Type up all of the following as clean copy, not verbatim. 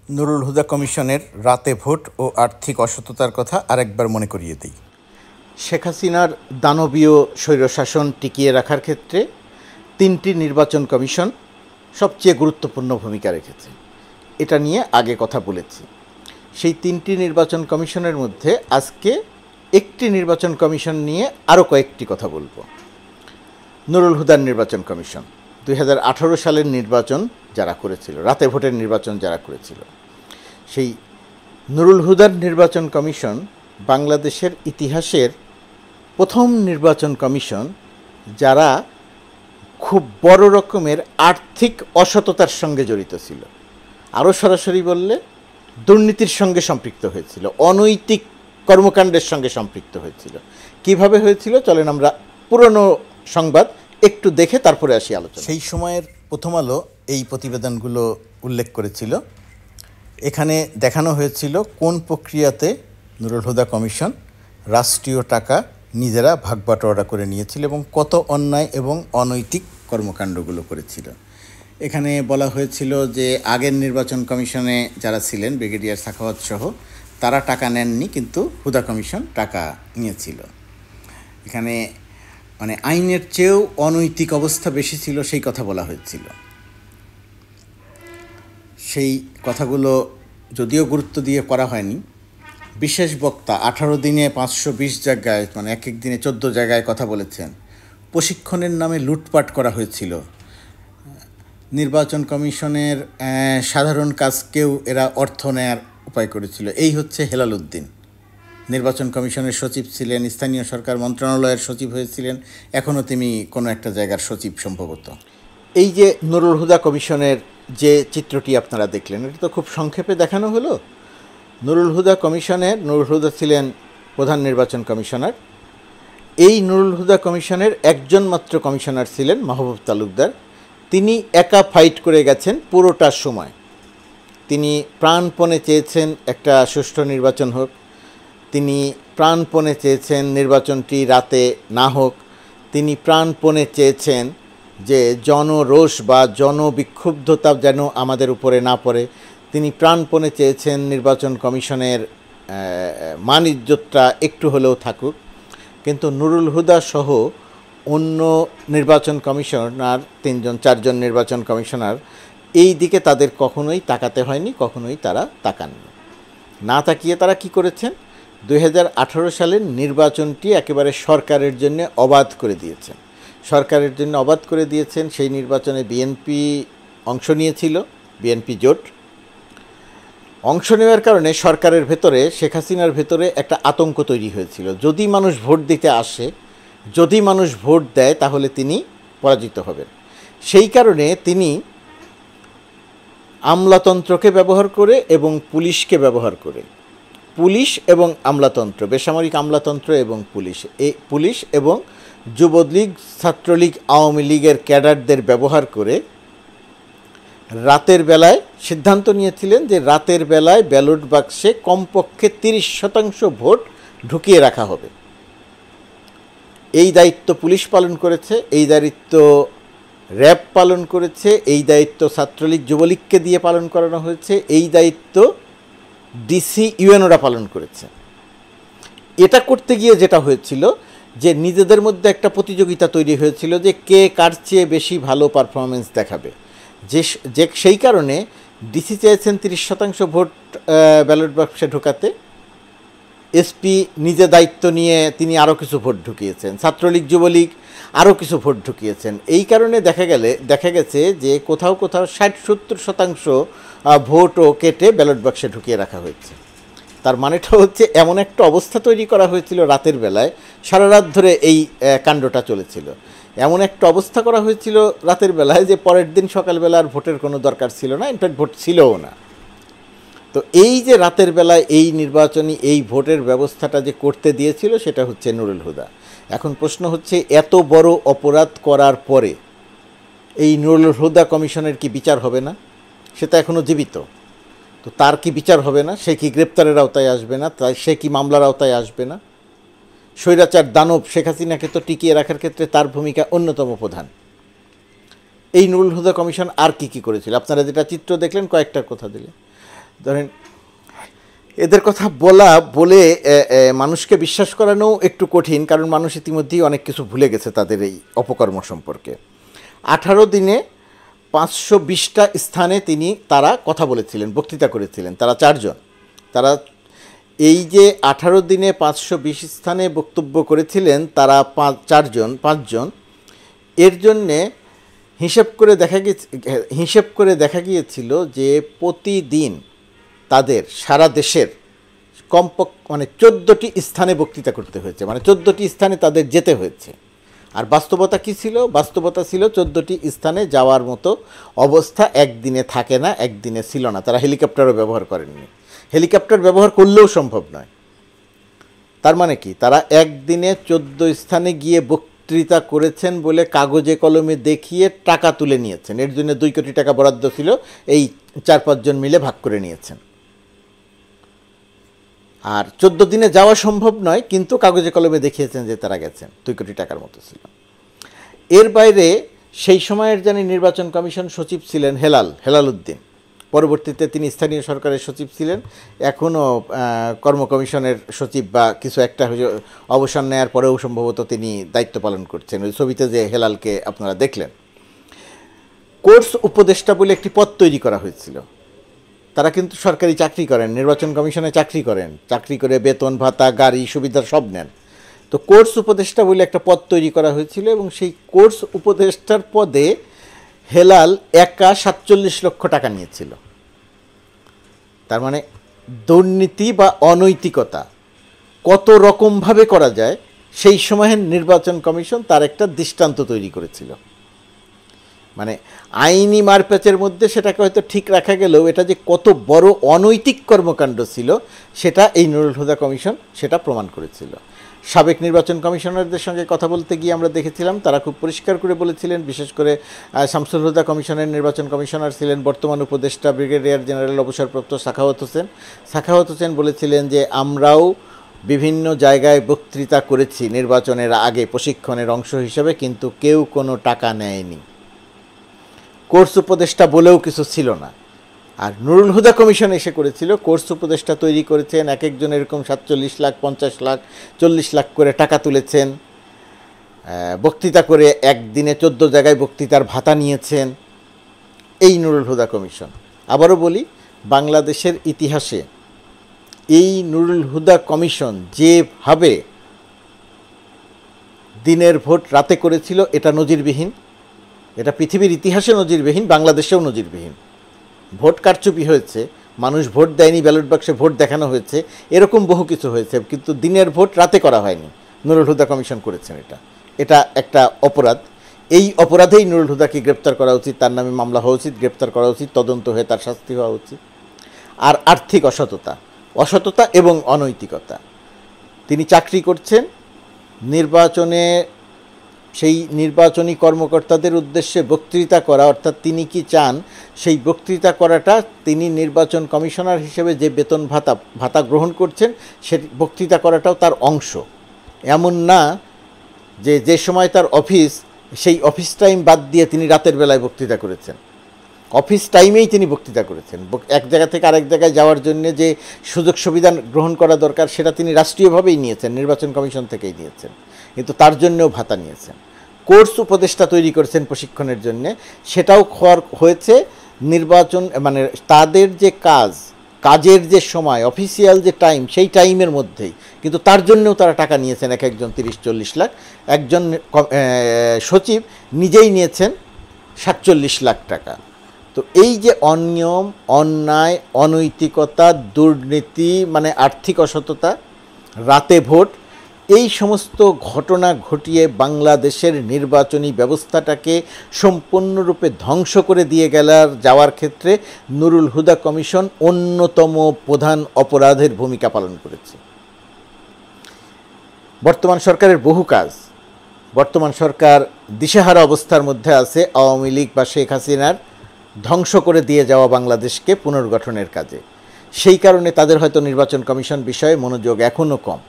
নুরুল হুদা কমিশনের রাতে vote oh আর্থিক অসততার কথা আরেকবার মনে করিয়ে দিই। শেখ হাসিনার দানবীয় স্বৈরশাসন টিকিয়ে রাখার ক্ষেত্রে তিনটি নির্বাচন কমিশন সবচেয়ে গুরুত্বপূর্ণ ভূমিকা রেখেছে। এটা নিয়ে আগে কথা বলেছি। সেই তিনটি নির্বাচন কমিশনের মধ্যে আজকে একটি নির্বাচন কমিশন নিয়ে আরও কয়েকটি কথা বলবো। নুরুল হুদার নির্বাচন কমিশন 2018 সালের নির্বাচন যারা করেছিল, রাতে ভোটের নির্বাচন যারা করেছিল, সেই নুরুল হুদার নির্বাচন কমিশন বাংলাদেশের ইতিহাসের প্রথম নির্বাচন কমিশন যারা খুব বড় রকমের আর্থিক অসততার সঙ্গে জড়িত ছিল। আরও সরাসরি বললে দুর্নীতির সঙ্গে সম্পৃক্ত হয়েছিল, অনৈতিক কর্মকাণ্ডের সঙ্গে সম্পৃক্ত হয়েছিল। কিভাবে হয়েছিল চলেন আমরা পুরনো সংবাদ একটু দেখে তারপরে আসি আলোচনা। সেই সময়ের প্রথম আলো এই প্রতিবেদনগুলো উল্লেখ করেছিল। এখানে দেখানো হয়েছিল কোন প্রক্রিয়াতে নুরুল হুদা কমিশন রাষ্ট্রীয় টাকা নিজেরা ভাগবাটোয়ারা করে নিয়েছিল এবং কত অন্যায় এবং অনৈতিক কর্মকাণ্ডগুলো করেছিল। এখানে বলা হয়েছিল যে আগের নির্বাচন কমিশনে যারা ছিলেন ব্রিগেডিয়ার সাখাওয়াত সহ তারা টাকা নেননি, কিন্তু হুদা কমিশন টাকা নিয়েছিল। এখানে মানে আইনের চেয়েও অনৈতিক অবস্থা বেশি ছিল সেই কথা বলা হয়েছিল। সেই কথাগুলো যদিও গুরুত্ব দিয়ে করা হয়নি, বিশেষ বক্তা 18 দিনে 520 জায়গায় মানে এক এক দিনে 14 জায়গায় কথা বলেছেন। প্রশিক্ষণের নামে লুটপাট করা হয়েছিল। নির্বাচন কমিশনের সাধারণ কাজকেও এরা অর্থ নেয়ার উপায় করেছিল। এই হচ্ছে হেলাল উদ্দিন, নির্বাচন কমিশনের সচিব ছিলেন, স্থানীয় সরকার মন্ত্রণালয়ের সচিব হয়েছিলেন, এখনও তিনি কোনো একটা জায়গার সচিব সম্ভবত। এই যে নুরুল হুদা কমিশনের যে চিত্রটি আপনারা দেখলেন, এটা তো খুব সংক্ষেপে দেখানো হলো। নুরুল হুদা কমিশনের নুরুল হুদা ছিলেন প্রধান নির্বাচন কমিশনার। এই নুরুল হুদা কমিশনের একজন মাত্র কমিশনার ছিলেন মাহবুব তালুকদার। তিনি একা ফাইট করে গেছেন পুরোটা সময়। তিনি প্রাণপণে চেয়েছেন একটা সুষ্ঠু নির্বাচন হোক, তিনি প্রাণপণে চেয়েছেন নির্বাচনটি রাতে না হোক, তিনি প্রাণপণে চেয়েছেন যে জনরোষ বা জনবিক্ষুব্ধতা যেন আমাদের উপরে না পড়ে, তিনি প্রাণপণে চেয়েছেন নির্বাচন কমিশনের মান ইজ্জতটা একটু হলেও থাকুক। কিন্তু নুরুল হুদা সহ অন্য নির্বাচন কমিশনার 3-4জন নির্বাচন কমিশনার এই দিকে তাদের কখনোই তাকাতে হয়নি, কখনোই তারা তাকাননি। না তাকিয়ে তারা কি করেছেন, 2018 সালের নির্বাচনটি একেবারে সরকারের জন্য অবাধ করে দিয়েছেন। সরকারের জন্য অবাধ করে দিয়েছেন। সেই নির্বাচনে বিএনপি অংশ নিয়েছিল, বিএনপি জোট। অংশ নেওয়ার কারণে সরকারের ভেতরে, শেখ হাসিনার ভেতরে একটা আতঙ্ক তৈরি হয়েছিল। যদি মানুষ ভোট দিতে আসে, যদি মানুষ ভোট দেয় তাহলে তিনি পরাজিত হবেন। সেই কারণে তিনি আমলাতন্ত্রকে ব্যবহার করে এবং পুলিশকে ব্যবহার করে, পুলিশ এবং আমলাতন্ত্র, বেসামরিক আমলাতন্ত্র এবং পুলিশ এবং যুবলীগ, ছাত্রলীগ, আওয়ামী লীগের ক্যাডারদের ব্যবহার করে রাতের বেলায় সিদ্ধান্ত নিয়েছিলেন যে রাতের বেলায় ব্যালট বাক্সে কমপক্ষে 30% ভোট ঢুকিয়ে রাখা হবে। এই দায়িত্ব পুলিশ পালন করেছে, এই দায়িত্ব র্যাব পালন করেছে, এই দায়িত্ব ছাত্রলীগ যুবলীগকে দিয়ে পালন করানো হয়েছে, এই দায়িত্ব ডিসি ইউএনওরা পালন করেছে। এটা করতে গিয়ে যেটা হয়েছিল যে নিজেদের মধ্যে একটা প্রতিযোগিতা তৈরি হয়েছিল যে কে কার চেয়ে বেশি ভালো পারফরমেন্স দেখাবে। সেই কারণে ডিসি চেয়েছেন 30% ভোট ব্যালট বাক্সে ঢোকাতে, এসপি নিজে দায়িত্ব নিয়ে তিনি আরও কিছু ভোট ঢুকিয়েছেন, ছাত্রলীগ যুবলীগ আরও কিছু ভোট ঢুকিয়েছেন। এই কারণে দেখা গেছে যে কোথাও কোথাও 60-70% ভোটও কেটে ব্যালট বাক্সে ঢুকিয়ে রাখা হয়েছে। তার মানেটা হচ্ছে এমন একটা অবস্থা তৈরি করা হয়েছিল রাতের বেলায়, সারা রাত ধরে এই কাণ্ডটা চলেছিল। এমন একটা অবস্থা করা হয়েছিল রাতের বেলায় যে পরের দিন সকালবেলা আর ভোটের কোনো দরকার ছিল না, ইনফ্যাক্ট ভোট ছিলও না। তো এই যে রাতের বেলায় এই নির্বাচনী এই ভোটের ব্যবস্থাটা যে করতে দিয়েছিল সেটা হচ্ছে নুরুল হুদা। এখন প্রশ্ন হচ্ছে, এত বড় অপরাধ করার পরে এই নুরুল হুদা কমিশনের কি বিচার হবে না? সে তো এখনও জীবিত, তো তার কি বিচার হবে না? সে কি গ্রেপ্তারের আওতায় আসবে না? তাই সে কি মামলার আওতায় আসবে না? স্বৈরাচার দানব শেখ হাসিনাকে তো টিকিয়ে রাখার ক্ষেত্রে তার ভূমিকা অন্যতম প্রধান। এই নুরুল হুদা কমিশন আর কি করেছিল? আপনারা যেটা চিত্র দেখলেন কয়েকটা কথা দিলে, ধরেন এদের কথা বলে মানুষকে বিশ্বাস করানো একটু কঠিন, কারণ মানুষ ইতিমধ্যেই অনেক কিছু ভুলে গেছে তাদের এই অপকর্ম সম্পর্কে। 18 দিনে 520টা স্থানে তারা কথা বলেছিলেন, বক্তৃতা করেছিলেন, তারা 4 জন। তারা এই যে 18 দিনে 520 স্থানে বক্তব্য করেছিলেন তারা 5 জন, এর জন্যে হিসেব করে দেখা গিয়েছিল যে প্রতিদিন তাদের সারা দেশের কমপক্ষে 14টি স্থানে বক্তৃতা করতে হয়েছে, 14টি স্থানে তাদের যেতে হয়েছে। আর বাস্তবতা কী ছিল? বাস্তবতা ছিল 14টি স্থানে যাওয়ার মতো অবস্থা একদিনে থাকে না, একদিনে ছিল না। তারা হেলিকপ্টারও ব্যবহার করেননি, হেলিকপ্টার ব্যবহার করলেও সম্ভব নয়। তার মানে কি? তারা একদিনে 14 স্থানে গিয়ে বক্তৃতা করেছেন বলে কাগজে কলমে দেখিয়ে টাকা তুলে নিয়েছেন। এর জন্য 2 কোটি টাকা বরাদ্দ ছিল, এই 4-5 জন মিলে ভাগ করে নিয়েছেন। আর 14 দিনে যাওয়া সম্ভব নয়, কিন্তু কাগজে কলমে দেখিয়েছেন যে তারা গেছেন, 2 কোটি টাকার মতো ছিল। এর বাইরে সেই সময়ের নির্বাচন কমিশন সচিব ছিলেন হেলাল উদ্দিন, পরবর্তীতে তিনি স্থানীয় সরকারের সচিব ছিলেন, এখনও কর্ম কমিশনের সচিব বা কিছু একটা অবসর নেওয়ার পরেও সম্ভবত তিনি দায়িত্ব পালন করছেন। ওই ছবিতে যে হেলালকে আপনারা দেখলেন। কোর্স উপদেষ্টা বলে একটি পদ তৈরি করা হয়েছিল। তারা কিন্তু সরকারি চাকরি করেন, নির্বাচন কমিশনে চাকরি করেন, চাকরি করে বেতন ভাতা গাড়ি সুবিধা সব নেন। তো কোর্স উপদেষ্টা বলে একটা পদ তৈরি করা হয়েছিল, এবং সেই কোর্স উপদেষ্টার পদে হেলাল একা 47 লক্ষ টাকা নিয়েছিল। তার মানে দুর্নীতি বা অনৈতিকতা কত রকমভাবে করা যায় সেই সময়ের নির্বাচন কমিশন তার একটা দৃষ্টান্ত তৈরি করেছিল। আইনি মারপ্যাচের মধ্যে সেটাকে হয়তো ঠিক রাখা গেলেও এটা যে কত বড় অনৈতিক কর্মকাণ্ড ছিল সেটা এই নুরুল হুদা কমিশন সেটা প্রমাণ করেছিল। সাবেক নির্বাচন কমিশনারদের সঙ্গে কথা বলতে গিয়ে আমরা দেখেছিলাম তারা খুব পরিষ্কার করে বলেছিলেন, বিশেষ করে শামসুল হুদা কমিশনের নির্বাচন কমিশনার ছিলেন বর্তমান উপদেষ্টা ব্রিগেডিয়ার জেনারেল অবসরপ্রাপ্ত সাখাওয়াত হোসেন বলেছিলেন যে আমরাও বিভিন্ন জায়গায় বক্তৃতা করেছি নির্বাচনের আগে প্রশিক্ষণের অংশ হিসেবে, কিন্তু কেউ কোনো টাকা নেয়নি। কোর্স উপদেষ্টা বলেও কিছু ছিল না। আর নুরুল হুদা কমিশন এসে করেছিল, কোর্স উপদেষ্টা তৈরি করেছেন, এক একজন এরকম 47 লাখ 50 লাখ 40 লাখ করে টাকা তুলেছেন, বক্তৃতা করে একদিনে 14 জায়গায় বক্তৃতার ভাতা নিয়েছেন এই নুরুল হুদা কমিশন। আবারও বলি, বাংলাদেশের ইতিহাসে এই নুরুল হুদা কমিশন যেভাবে দিনের ভোট রাতে করেছিল এটা নজিরবিহীন, এটা পৃথিবীর ইতিহাসে নজিরবিহীন, বাংলাদেশেও নজিরবিহীন। ভোট কারচুপি হয়েছে, মানুষ ভোট দেয়নি, ব্যালট বাক্সে ভোট দেখানো হয়েছে, এরকম বহু কিছু হয়েছে, কিন্তু দিনের ভোট রাতে করা হয়নি। নুরুল হুদা কমিশন করেছেন এটা একটা অপরাধ। এই অপরাধেই নুরুল হুদাকে গ্রেপ্তার করা উচিত, তার নামে মামলা হওয়া উচিত, গ্রেপ্তার করা উচিত, তদন্ত হয়ে তার শাস্তি হওয়া উচিত। আর আর্থিক অসততা এবং অনৈতিকতা, তিনি চাকরি করছেন নির্বাচনে, সেই নির্বাচনী কর্মকর্তাদের উদ্দেশ্যে বক্তৃতা করা, অর্থাৎ তিনি কি চান সেই বক্তৃতা করাটা তিনি নির্বাচন কমিশনার হিসেবে যে বেতন ভাতা গ্রহণ করছেন সে বক্তৃতা করাটাও তার অংশ। এমন না যে সময় তার অফিস, সেই অফিস টাইম বাদ দিয়ে তিনি রাতের বেলায় বক্তৃতা করেছেন, অফিস টাইমেই তিনি বক্তৃতা করেছেন। এক জায়গা থেকে আরেক জায়গায় যাওয়ার জন্য যে সুযোগ সুবিধা গ্রহণ করা দরকার সেটা তিনি রাষ্ট্রীয়ভাবেই নিয়েছেন, নির্বাচন কমিশন থেকেই নিয়েছেন, কিন্তু তার জন্যও ভাতা নিয়েছেন। কোর্স উপদেষ্টা তৈরি করেছেন প্রশিক্ষণের জন্যে, সেটাও হয়েছে নির্বাচন তাদের যে কাজের যে সময় অফিসিয়াল যে টাইম সেই টাইমের মধ্যেই, কিন্তু তার জন্যও তারা টাকা নিয়েছেন এক একজন 30-40 লাখ। একজন সচিব নিজেই নিয়েছেন 47 লাখ টাকা। তো এই যে অনিয়ম, অন্যায়, অনৈতিকতা, দুর্নীতি, আর্থিক অসততা, রাতে ভোট, এই সমস্ত ঘটনা ঘটিয়ে বাংলাদেশের নির্বাচনী ব্যবস্থাটাকে সম্পূর্ণরূপে ধ্বংস করে দিয়ে যাওয়ার ক্ষেত্রে নুরুল হুদা কমিশন অন্যতম প্রধান অপরাধের ভূমিকা পালন করেছে। বর্তমান সরকারের বহু কাজ, বর্তমান সরকার দিশেহারা অবস্থার মধ্যে আছে আওয়ামী লীগ বা শেখ হাসিনার ধ্বংস করে দিয়ে যাওয়া বাংলাদেশকে পুনর্গঠনের কাজে। সেই কারণে তাদের হয়তো নির্বাচন কমিশন বিষয়ে মনোযোগ এখনও কম।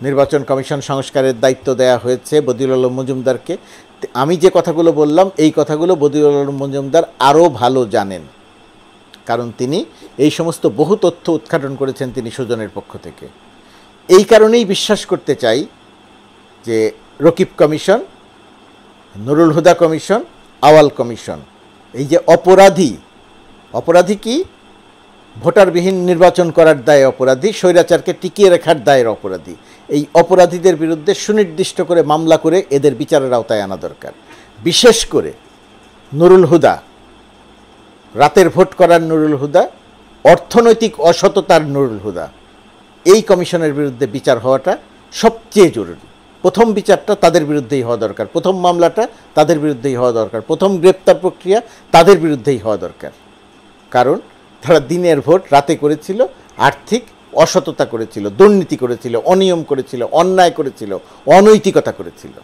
নির্বাচন কমিশন সংস্কারের দায়িত্ব দেওয়া হয়েছে বদিউল আলম মজুমদারকে। আমি যে কথাগুলো বললাম এই কথাগুলো বদিউল আলম মজুমদার আরও ভালো জানেন, কারণ তিনি এই সমস্ত বহু তথ্য উদ্ঘাটন করেছেন তিনি সুজনের পক্ষ থেকে। এই কারণেই বিশ্বাস করতে চাই যে রকিব কমিশন, নুরুল হুদা কমিশন, আওয়াল কমিশন, এই যে অপরাধী কি? ভোটারবিহীন নির্বাচন করার দায়ে অপরাধী, স্বৈরাচারকে টিকিয়ে রাখার দায়ের অপরাধী। এই অপরাধীদের বিরুদ্ধে সুনির্দিষ্ট করে মামলা করে এদের বিচারের আওতায় আনা দরকার। বিশেষ করে নুরুল হুদা, রাতের ভোট করার নুরুল হুদা, অর্থনৈতিক অসততার নুরুল হুদা, এই কমিশনের বিরুদ্ধে বিচার হওয়াটা সবচেয়ে জরুরি। প্রথম বিচারটা তাদের বিরুদ্ধেই হওয়া দরকার, প্রথম মামলাটা তাদের বিরুদ্ধেই হওয়া দরকার, প্রথম গ্রেপ্তার প্রক্রিয়া তাদের বিরুদ্ধেই হওয়া দরকার। কারণ তারা দিনের ভোট রাতে করেছিল, আর্থিক অসততা করেছিল, দুর্নীতি করেছিল, অনিয়ম করেছিল, অন্যায় করেছিল, অনৈতিকতা করেছিল।